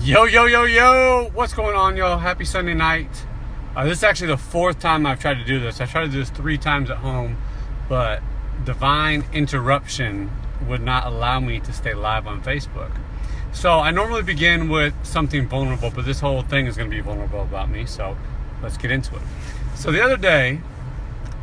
Yo, yo, yo, yo! What's going on, yo? Happy Sunday night. This is actually the fourth time I've tried to do this. I tried to do this 3 times at home, but divine interruption would not allow me to stay live on Facebook. So I normally begin with something vulnerable, but this whole thing is going to be vulnerable about me, so let's get into it. So the other day,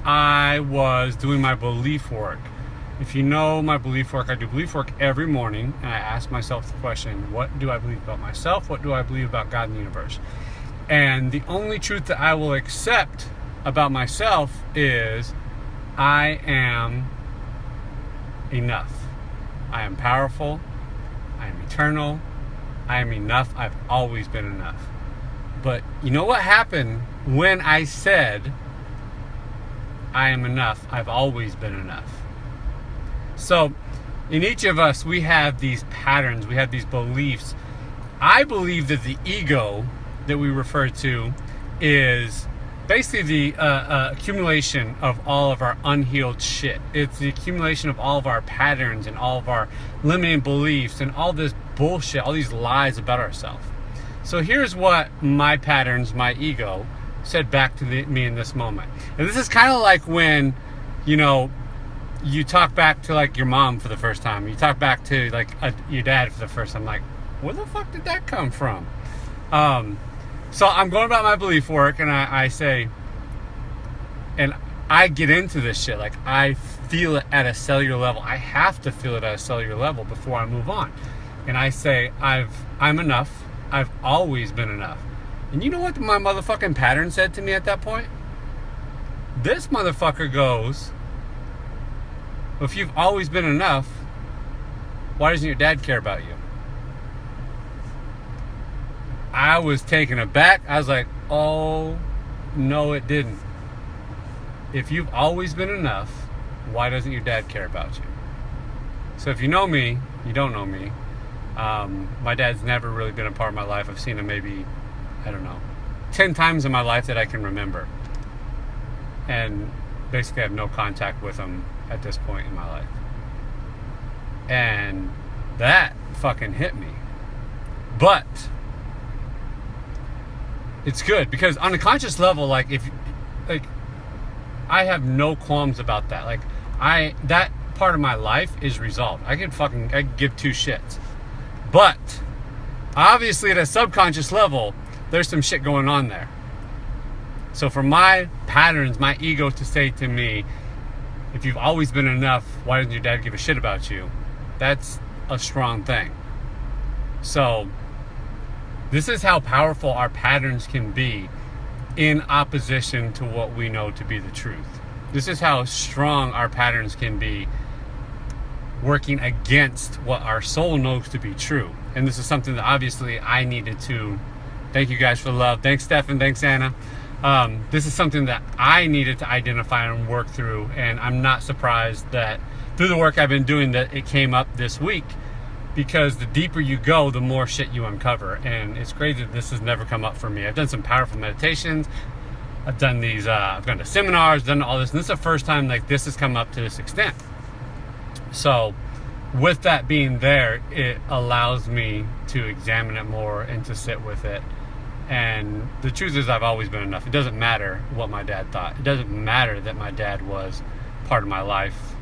I was doing my belief work. If you know my belief work, I do belief work every morning, and I ask myself the question, what do I believe about myself? What do I believe about God and the universe? And the only truth that I will accept about myself is I am enough. I am powerful. I am eternal. I am enough. I've always been enough. But you know what happened when I said I am enough? I've always been enough. So, in each of us, we have these patterns, we have these beliefs. I believe that the ego that we refer to is basically the accumulation of all of our unhealed shit. It's the accumulation of all of our patterns and all of our limiting beliefs and all this bullshit, all these lies about ourselves. So here's what my patterns, my ego, said back to me in this moment. And this is kind of like when, you talk back to like your mom for the first time. You talk back to like your dad for the first time. Like, where the fuck did that come from? So I'm going about my belief work, and I say, and I get into this shit. Like, I feel it at a cellular level. I have to feel it at a cellular level before I move on. And I say, I'm enough. I've always been enough. And you know what my motherfucking pattern said to me at that point? This motherfucker goes, if you've always been enough, why doesn't your dad care about you? I was taken aback. I was like, oh, no, it didn't. If you've always been enough, why doesn't your dad care about you? So if you know me, you don't know me. My dad's never really been a part of my life. I've seen him maybe, 10 times in my life that I can remember. And basically I have no contact with him at this point in my life. And that fucking hit me. But it's good because on a conscious level, I have no qualms about that. That part of my life is resolved. I could give 2 shits. But obviously at a subconscious level, there's some shit going on there. So for my patterns, my ego to say to me, if you've always been enough, why doesn't your dad give a shit about you? That's a strong thing. So this is how powerful our patterns can be in opposition to what we know to be the truth. This is how strong our patterns can be working against what our soul knows to be true. And this is something that obviously I needed to, thank you guys for the love. Thanks, Stephen. Thanks, Anna. This is something that I needed to identify and work through, and I'm not surprised that through the work I've been doing that it came up this week, because the deeper you go, the more shit you uncover. And it's crazy that this has never come up for me. I've done some powerful meditations, I've done these, I've gone to seminars, done all this, and this is the first time this has come up to this extent. So with that being there, it allows me to examine it more and to sit with it. And the truth is, I've always been enough. It doesn't matter what my dad thought. It doesn't matter that my dad was part of my life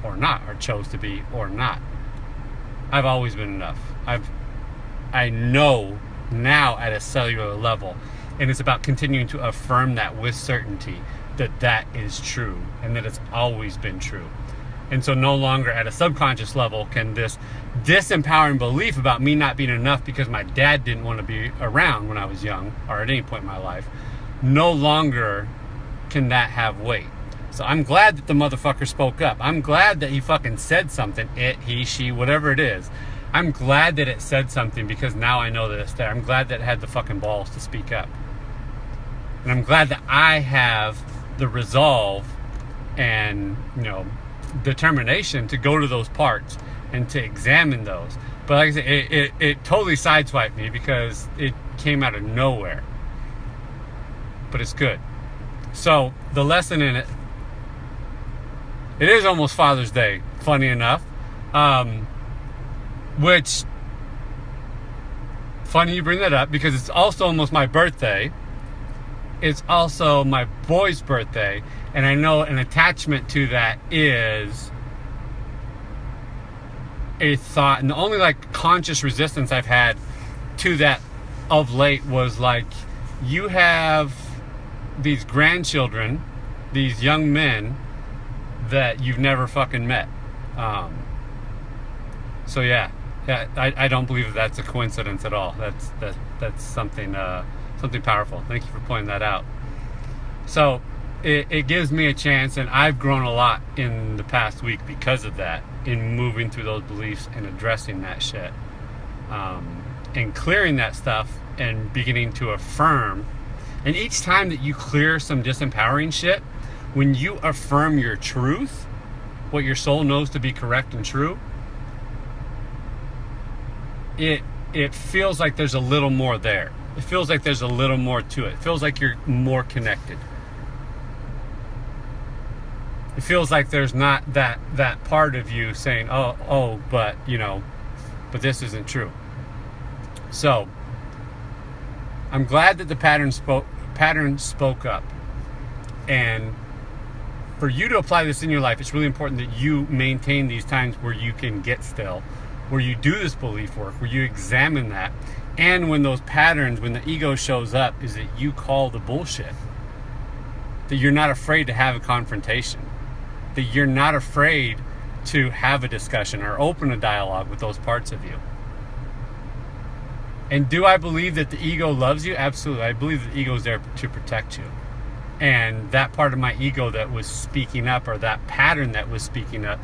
or not, or chose to be or not. I've always been enough. I know now at a cellular level, and it's about continuing to affirm that with certainty that that is true and that it's always been true. And so no longer at a subconscious level can this disempowering belief about me not being enough because my dad didn't want to be around when I was young or at any point in my life, no longer can that have weight. So I'm glad that the motherfucker spoke up. I'm glad that he fucking said something. It, he, she, whatever it is. I'm glad that it said something because now I know that it's there. I'm glad that it had the fucking balls to speak up. And I'm glad that I have the resolve and, determination to go to those parts and to examine those. But like I said, it totally sideswiped me because it came out of nowhere. But it's good. So the lesson in it is almost Father's Day, funny enough, which funny you bring that up, because it's also almost my birthday. It's also my boy's birthday, and I know an attachment to that is a thought, and the only like conscious resistance I've had to that of late was like, you have these grandchildren, these young men that you've never fucking met. So yeah, I don't believe that that's a coincidence at all. That's something something powerful. Thank you for pointing that out. So it gives me a chance, and I've grown a lot in the past week because of that, in moving through those beliefs and addressing that shit, and clearing that stuff and beginning to affirm. And each time that you clear some disempowering shit, when you affirm your truth, what your soul knows to be correct and true, it feels like there's a little more there. It feels like there's a little more to it. It feels like you're more connected. It feels like there's not that part of you saying, oh, but but this isn't true. So I'm glad that the pattern spoke up. And for you to apply this in your life, it's really important that you maintain these times where you can get still, where you do this belief work, where you examine that. And when those patterns, when the ego shows up, is that you call the bullshit. That you're not afraid to have a confrontation. That you're not afraid to have a discussion or open a dialogue with those parts of you. And do I believe that the ego loves you? Absolutely. I believe that the ego is there to protect you. And that part of my ego that was speaking up, or that pattern that was speaking up,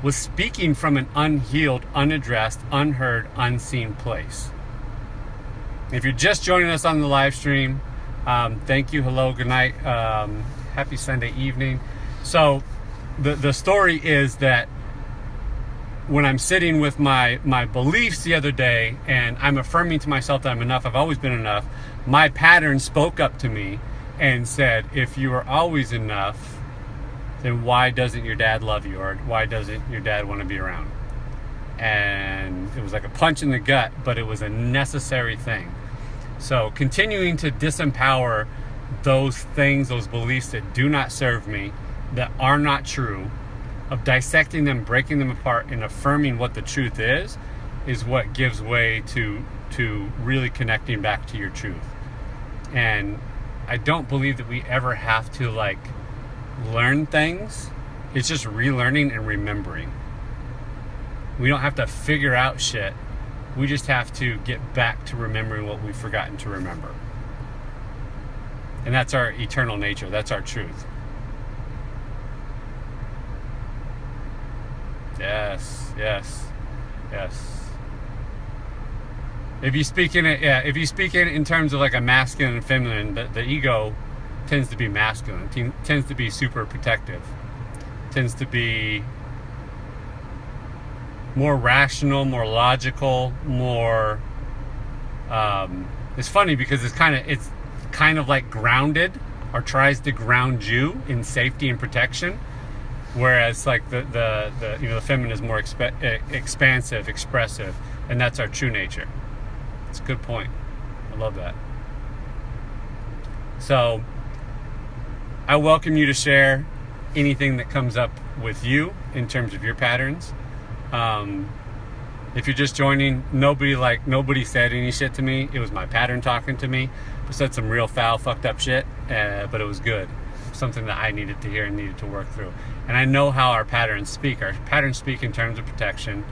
was speaking from an unhealed, unaddressed, unheard, unseen place. If you're just joining us on the live stream, thank you, hello, good night, happy Sunday evening. So the story is that when I'm sitting with my beliefs the other day, and I'm affirming to myself that I'm enough, I've always been enough, my pattern spoke up to me and said, if you are always enough, then why doesn't your dad love you, or why doesn't your dad want to be around? And it was like a punch in the gut, but it was a necessary thing. So continuing to disempower those things, those beliefs that do not serve me, that are not true, of dissecting them, breaking them apart, and affirming what the truth is what gives way to really connecting back to your truth. And I don't believe that we ever have to like learn things. It's just relearning and remembering. We don't have to figure out shit. We just have to get back to remembering what we've forgotten to remember. And that's our eternal nature. That's our truth. Yes, yes, yes. If you speak in it, if you speak in terms of like a masculine and feminine, the ego tends to be masculine, tends to be super protective, tends to be more rational, more logical, more it's funny because it's kind of like grounded, or tries to ground you in safety and protection, whereas like the feminine is more expansive, expressive, and that's our true nature. It's a good point. I love that. So I welcome you to share anything that comes up with you in terms of your patterns. If you're just joining, nobody said any shit to me. It was my pattern talking to me. I said some real foul, fucked up shit, but it was good. Something that I needed to hear and needed to work through. And I know how our patterns speak. Our patterns speak in terms of protection,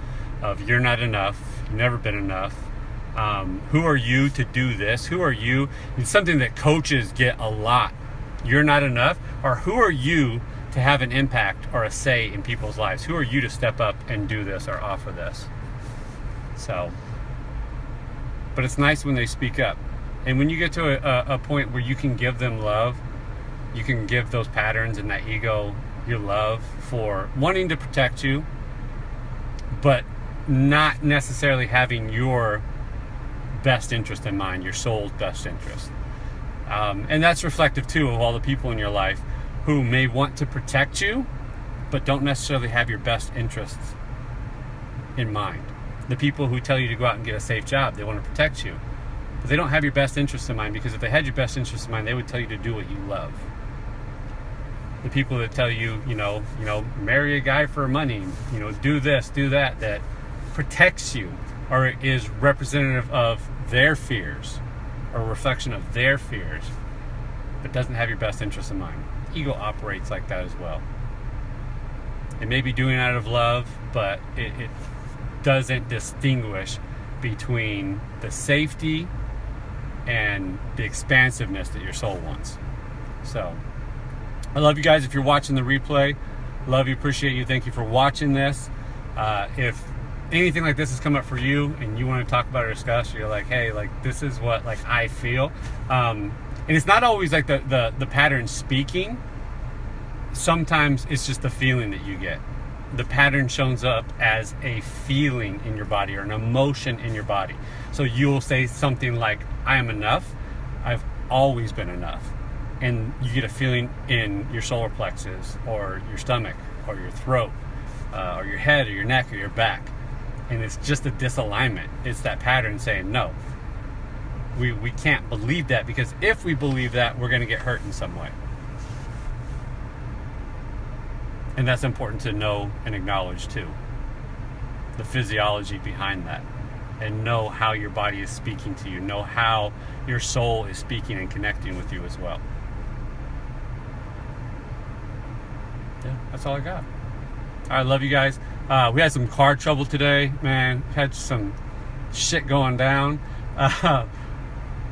of you're not enough, you've never been enough. Who are you to do this? Who are you? It's something that coaches get a lot. You're not enough, or who are you to have an impact or a say in people's lives? Who are you to step up and do this or offer this? So, but it's nice when they speak up. And when you get to a point where you can give them love, you can give those patterns and that ego your love for wanting to protect you, but not necessarily having your best interest in mind, your soul's best interest. And that's reflective too of all the people in your life who may want to protect you, but don't necessarily have your best interests in mind. The people who tell you to go out and get a safe job, they want to protect you. But they don't have your best interest in mind, because if they had your best interest in mind, they would tell you to do what you love. The people that tell you, marry a guy for money, do this, do that, that protects you or is representative of their fears or a reflection of their fears, but doesn't have your best interest in mind. Ego operates like that as well. It may be doing it out of love, but it doesn't distinguish between the safety and the expansiveness that your soul wants. So I love you guys. If you're watching the replay, love you, appreciate you, thank you for watching this. If anything like this has come up for you and you want to talk about or discuss, you're like, hey, like this is what like I feel, and it's not always like the pattern speaking. Sometimes it's just the feeling that you get. The pattern shows up as a feeling in your body or an emotion in your body. So you'll say something like, I am enough, I've always been enough. And you get a feeling in your solar plexus or your stomach or your throat or your head or your neck or your back. And it's just a disalignment. It's that pattern saying, no, we can't believe that, because if we believe that, we're going to get hurt in some way. And that's important to know and acknowledge too. The physiology behind that. And know how your body is speaking to you. Know how your soul is speaking and connecting with you as well. Yeah, that's all I got. All right, love you guys. We had some car trouble today, man. Had some shit going down,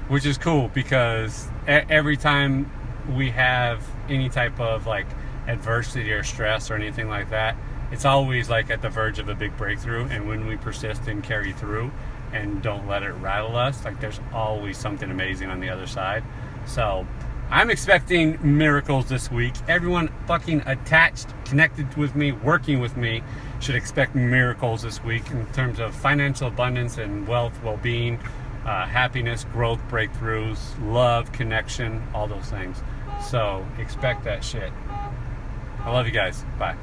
which is cool, because every time we have any type of like adversity or stress or anything like that, it's always like at the verge of a big breakthrough. And when we persist and carry through and don't let it rattle us, like there's always something amazing on the other side. So I'm expecting miracles this week. Everyone fucking attached, connected with me, working with me should expect miracles this week in terms of financial abundance and wealth, well-being, happiness, growth, breakthroughs, love, connection, all those things. So expect that shit. I love you guys. Bye.